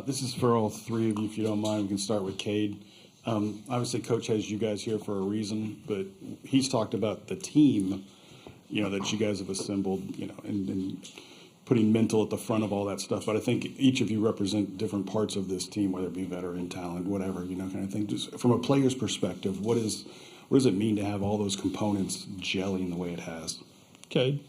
This is for all three of you, if you don't mind. We can start with Cade. Obviously, Coach has you guys here for a reason, but he's talked about the team, that you guys have assembled, and putting mental at the front of all that stuff. But I think each of you represent different parts of this team, whether it be veteran talent, whatever, kind of thing. Just from a player's perspective, what does it mean to have all those components gelling the way it has? Okay.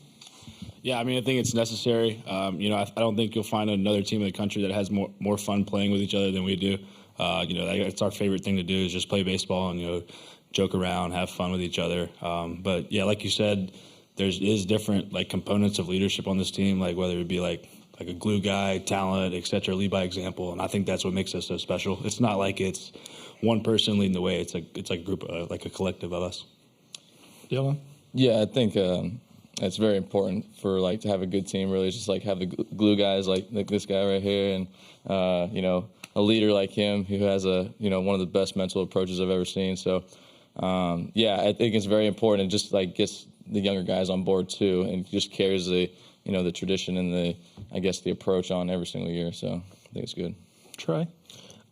Yeah, I think it's necessary. I don't think you'll find another team in the country that has more fun playing with each other than we do. It's our favorite thing to do is just play baseball and, joke around, have fun with each other. But, yeah, like you said, there is different, components of leadership on this team, whether it be, like a glue guy, talent, et cetera, lead by example. And I think that's what makes us so special. It's not like it's one person leading the way. It's like a group, like a collective of us. Dylan? Yeah, I think it's very important for to have a good team. Really, just have the glue guys like this guy right here, and a leader like him who has one of the best mental approaches I've ever seen. So I think it's very important. It just gets the younger guys on board too, and just carries the the tradition and the approach on every single year. So I think it's good. Trey?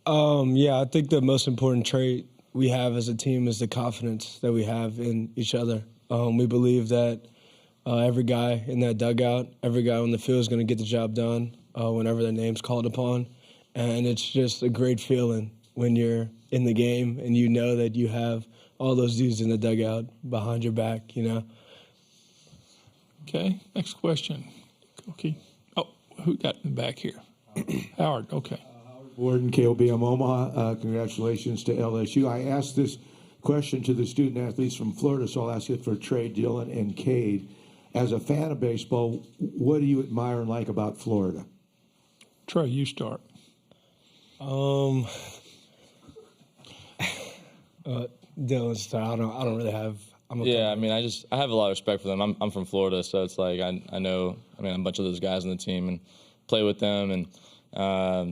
I think the most important trait we have as a team is the confidence that we have in each other. We believe that every guy in that dugout, every guy on the field is going to get the job done whenever their name's called upon. And it's just a great feeling when you're in the game and you know that you have all those dudes in the dugout behind your back, Okay, next question. Okay. Oh, who got in the back here? Howard, okay. Warden, KOBM Omaha, congratulations to LSU. I asked this question to the student-athletes from Florida, so I'll ask it for Trey, Dylan, and Cade. As a fan of baseball, what do you admire and like about Florida? Trey, you start. Dylan, start. I don't really have. I have a lot of respect for them. I'm from Florida, so it's I know a bunch of those guys on the team and play with them, and I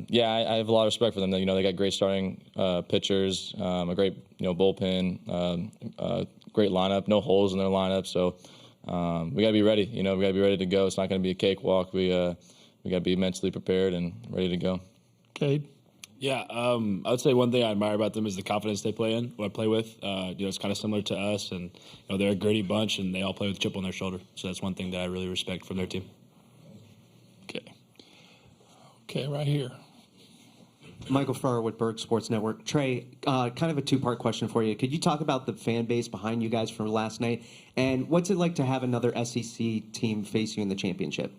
have a lot of respect for them. They got great starting pitchers, a great bullpen, great lineup, no holes in their lineup. So we got to be ready. We got to be ready to go. It's not going to be a cakewalk. We got to be mentally prepared and ready to go. Cade? Yeah, I would say one thing I admire about them is the confidence they play with. It's kind of similar to us, and they're a gritty bunch, and they all play with a chip on their shoulder. So that's one thing that I really respect from their team. Okay, right here. Michael Farrar with Berg Sports Network. Trey, kind of a two-part question for you. Could you talk about the fan base behind you guys from last night, and what's it like to have another SEC team face you in the championship?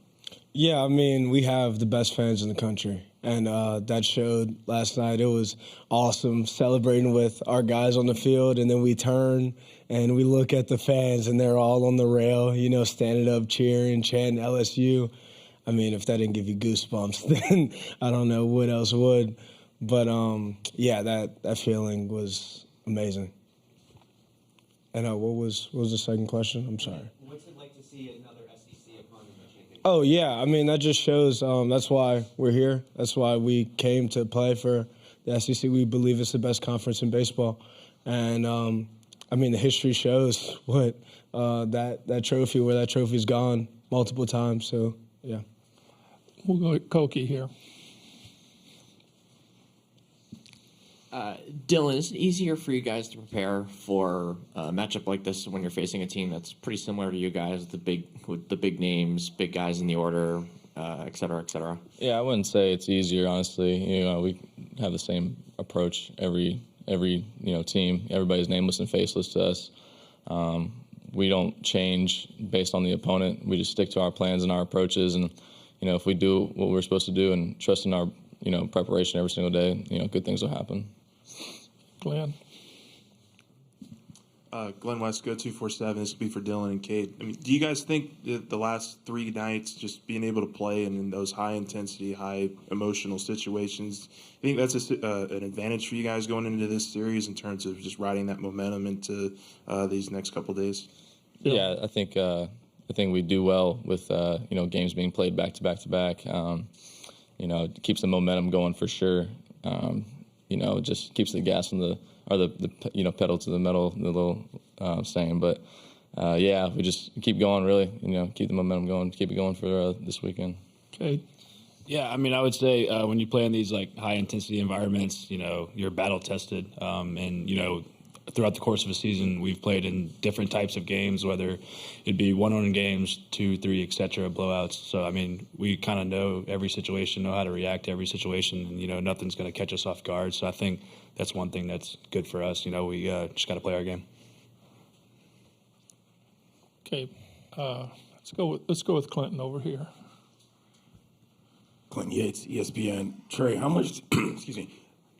Yeah, we have the best fans in the country, and that showed last night. It was awesome celebrating with our guys on the field, and then we turn and we look at the fans, and they're all on the rail, standing up, cheering, chanting LSU. If that didn't give you goosebumps, then I don't know what else would. But, that feeling was amazing. And what was the second question? I'm sorry. What's it like to see another SEC opponent in the championship? Oh, yeah. That just shows that's why we're here. That's why we came to play for the SEC. We believe it's the best conference in baseball. And, the history shows what that trophy, where that trophy's gone multiple times. So, yeah. We'll go with Koki here. Dylan, is it easier for you guys to prepare for a matchup like this when you're facing a team that's pretty similar to you guys, with the big names, big guys in the order, et cetera, et cetera? Yeah, I wouldn't say it's easier, honestly. We have the same approach every team. Everybody's nameless and faceless to us. We don't change based on the opponent. We just stick to our plans and our approaches, and if we do what we're supposed to do and trust in our preparation every single day, good things will happen. Glenn? Glenn Westco, 247. This will be for Dylan and Cade. Do you guys think that the last three nights, just being able to play in those high-intensity, high-emotional situations, you think that's an advantage for you guys going into this series in terms of just riding that momentum into these next couple days? Yeah, I think we do well with games being played back to back to back. It keeps the momentum going for sure. It just keeps the gas on the pedal to the metal, the little saying. But we just keep going. Really, keep the momentum going, keep it going for this weekend. Okay. Yeah, I mean, I would say when you play in these like high intensity environments, you're battle tested, and throughout the course of a season, we've played in different types of games, whether it be 1-on games, 2, 3, etc., blowouts. So I mean, we kind of know every situation, know how to react to every situation, and nothing's going to catch us off guard. So I think that's one thing that's good for us. We just got to play our game. Okay, let's go with Clinton over here. Clinton Yates, ESPN. Trey, how much, excuse me,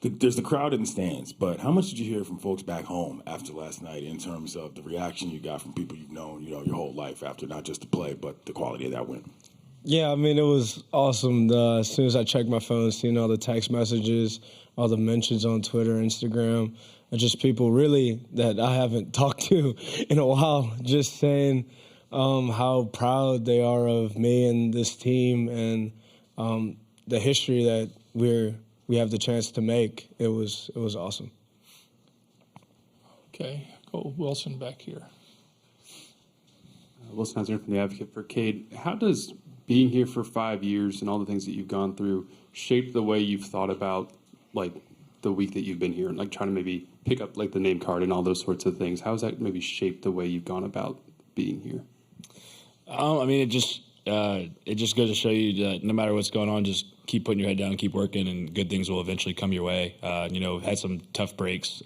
there's the crowd in the stands, but how much did you hear from folks back home after last night in terms of the reaction you got from people you've known, your whole life after not just the play, but the quality of that win? Yeah, I mean, it was awesome. As soon as I checked my phone, seeing all the text messages, all the mentions on Twitter, Instagram, and just people really that I haven't talked to in a while, just saying how proud they are of me and this team and the history that we have the chance to make. It was awesome. Okay, go Wilson back here. Wilson Hauser from The Advocate for Cade. How does being here for 5 years and all the things that you've gone through shape the way you've thought about like the week that you've been here and like trying to maybe pick up like the name card and all those sorts of things? How has that maybe shaped the way you've gone about being here? I mean, it just goes to show you that no matter what's going on, just keep putting your head down, keep working, and good things will eventually come your way. Had some tough breaks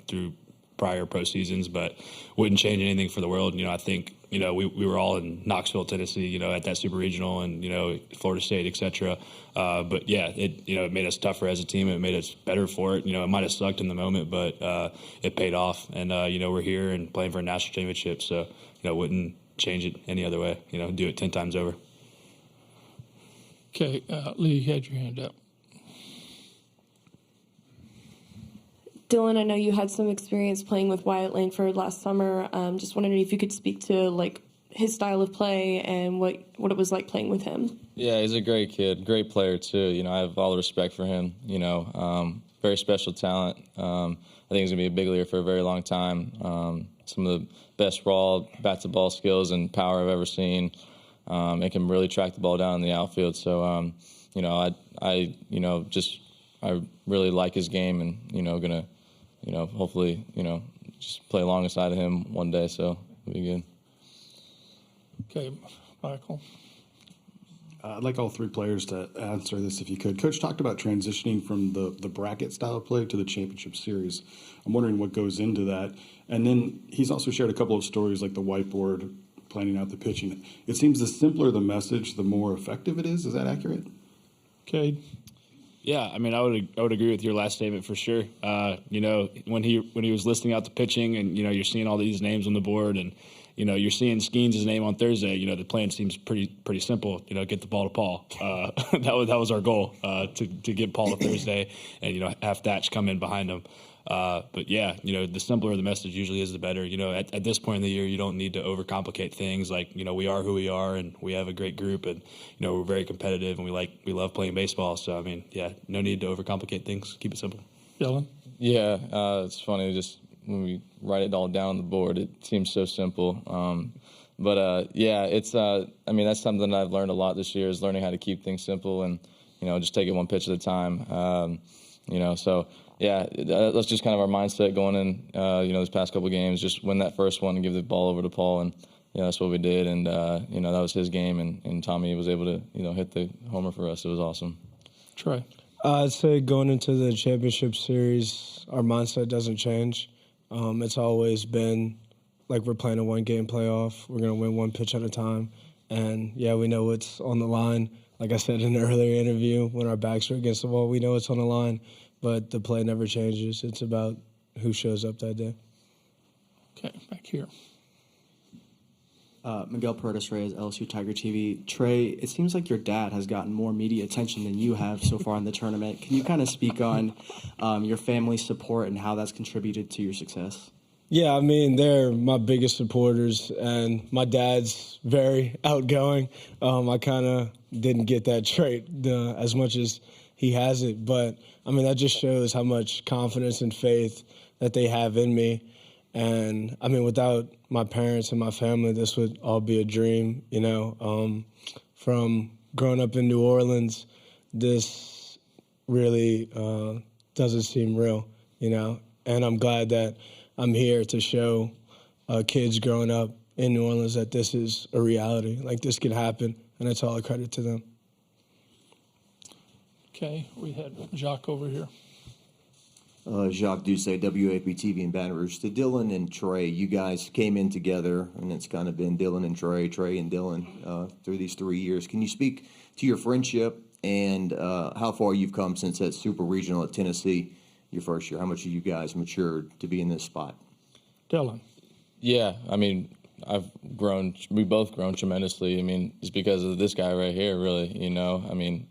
through prior pro seasons, but wouldn't change anything for the world. I think, we were all in Knoxville, Tennessee, at that super regional and, Florida State, et cetera. But yeah, it made us tougher as a team. It made us better for it. It might have sucked in the moment, but it paid off. And, we're here and playing for a national championship. So, wouldn't change it any other way, do it 10 times over. Okay, Lee, you had your hand up. Dylan, I know you had some experience playing with Wyatt Langford last summer. Just wondering if you could speak to like his style of play and what it was like playing with him. Yeah, he's a great kid, great player too. I have all the respect for him. Very special talent. I think he's gonna be a big leader for a very long time. Some of the best raw bat-to-ball skills and power I've ever seen. It can really track the ball down in the outfield. So, I really like his game and, gonna, hopefully, just play alongside of him one day. So it'll be good. Okay, Michael. I'd like all three players to answer this if you could. Coach talked about transitioning from the bracket style of play to the championship series. I'm wondering what goes into that. And then he's also shared a couple of stories like the whiteboard, planning out the pitching. It seems the simpler the message, the more effective it is. Is that accurate? Okay. Yeah, I mean, I would agree with your last statement for sure. When he was listing out the pitching, and you're seeing all these names on the board, and you're seeing Skeens' name on Thursday. The plan seems pretty simple. Get the ball to Paul. That was our goal to get Paul to Thursday, and have Thatch come in behind him. But yeah, the simpler the message usually is, the better. At this point in the year, you don't need to overcomplicate things. Like, we are who we are, and we have a great group, and we're very competitive, and we love playing baseball. So I mean, yeah, no need to overcomplicate things. Keep it simple. Dylan? Yeah, it's funny. Just when we write it all down on the board, it seems so simple. Yeah, it's. I mean, that's something that I've learned a lot this year, is learning how to keep things simple and just take it one pitch at a time. So. Yeah, that's just kind of our mindset going in, this past couple of games. Just win that first one and give the ball over to Paul, and that's what we did. And that was his game, and Tommy was able to hit the homer for us. It was awesome. Trey? I'd say going into the championship series, our mindset doesn't change. It's always been like we're playing a one-game playoff. We're going to win one pitch at a time. And, yeah, we know it's on the line. Like I said in an earlier interview, when our backs are against the wall, we know it's on the line. But the play never changes. It's about who shows up that day. Okay, back here. Miguel Paredes Reyes, LSU Tiger TV. Trey, it seems like your dad has gotten more media attention than you have so far in the tournament. Can you kind of speak on your family's support and how that's contributed to your success? Yeah, I mean, they're my biggest supporters, and my dad's very outgoing. I kind of didn't get that trait as much as he has it, but I mean, that just shows how much confidence and faith that they have in me. And I mean, without my parents and my family, this would all be a dream, From growing up in New Orleans, this really doesn't seem real, you know. And I'm glad that I'm here to show kids growing up in New Orleans that this is a reality. Like, this can happen, and that's all a credit to them. Okay, we had Jacques over here. Jacques Doucet, WAP-TV in Baton Rouge. To Dylan and Trey, you guys came in together, and it's kind of been Dylan and Trey, Trey and Dylan through these 3 years. Can you speak to your friendship and how far you've come since that super regional at Tennessee, your first year? How much have you guys matured to be in this spot? Dylan. Yeah, I mean, we both grown tremendously. I mean, it's because of this guy right here, really, you know. I mean,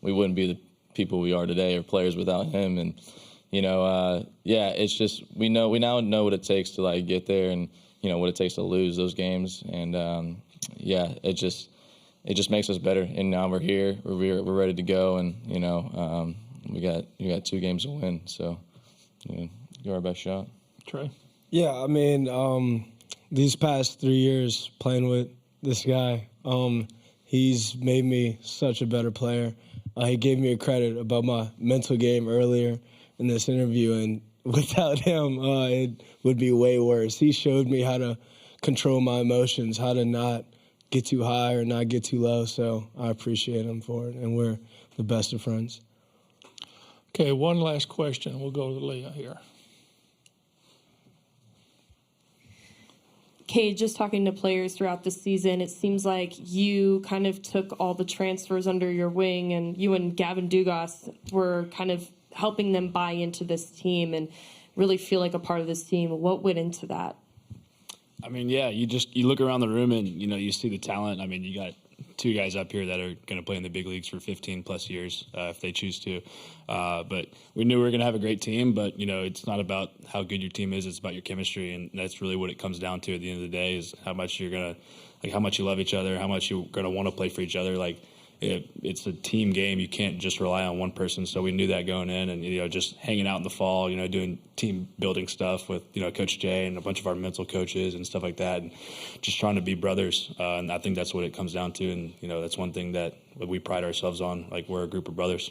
we wouldn't be the people we are today or players without him. And, you know, yeah, it's just we now know what it takes to, like, get there and, you know, what it takes to lose those games. And, yeah, it just makes us better. And now we're here. We're ready to go. And, you know, we got 2 games to win. So, you know, give our best shot. Trey? Yeah, I mean, these past 3 years playing with this guy, he's made me such a better player. He gave me a credit about my mental game earlier in this interview, and without him, it would be way worse. He showed me how to control my emotions, how to not get too high or not get too low, so I appreciate him for it, and we're the best of friends. Okay, one last question. We'll go to Leah here. Cade, just talking to players throughout the season, it seems like you kind of took all the transfers under your wing, and you and Gavin Dugas were kind of helping them buy into this team and really feel like a part of this team. What went into that? I mean, yeah, you look around the room and, you know, you see the talent. I mean, you got 2 guys up here that are going to play in the big leagues for 15-plus years if they choose to. But we knew we were going to have a great team, but, you know, it's not about how good your team is. It's about your chemistry, and that's really what it comes down to at the end of the day is how much you're going to – like how much you love each other, how much you're going to want to play for each other. Like, it's a team game. You can't just rely on one person. So we knew that going in, and, you know, just hanging out in the fall, you know, doing team building stuff with, you know, Coach Jay and a bunch of our mental coaches and stuff like that, and just trying to be brothers. And I think that's what it comes down to. And, you know, that's one thing that we pride ourselves on. Like, we're a group of brothers.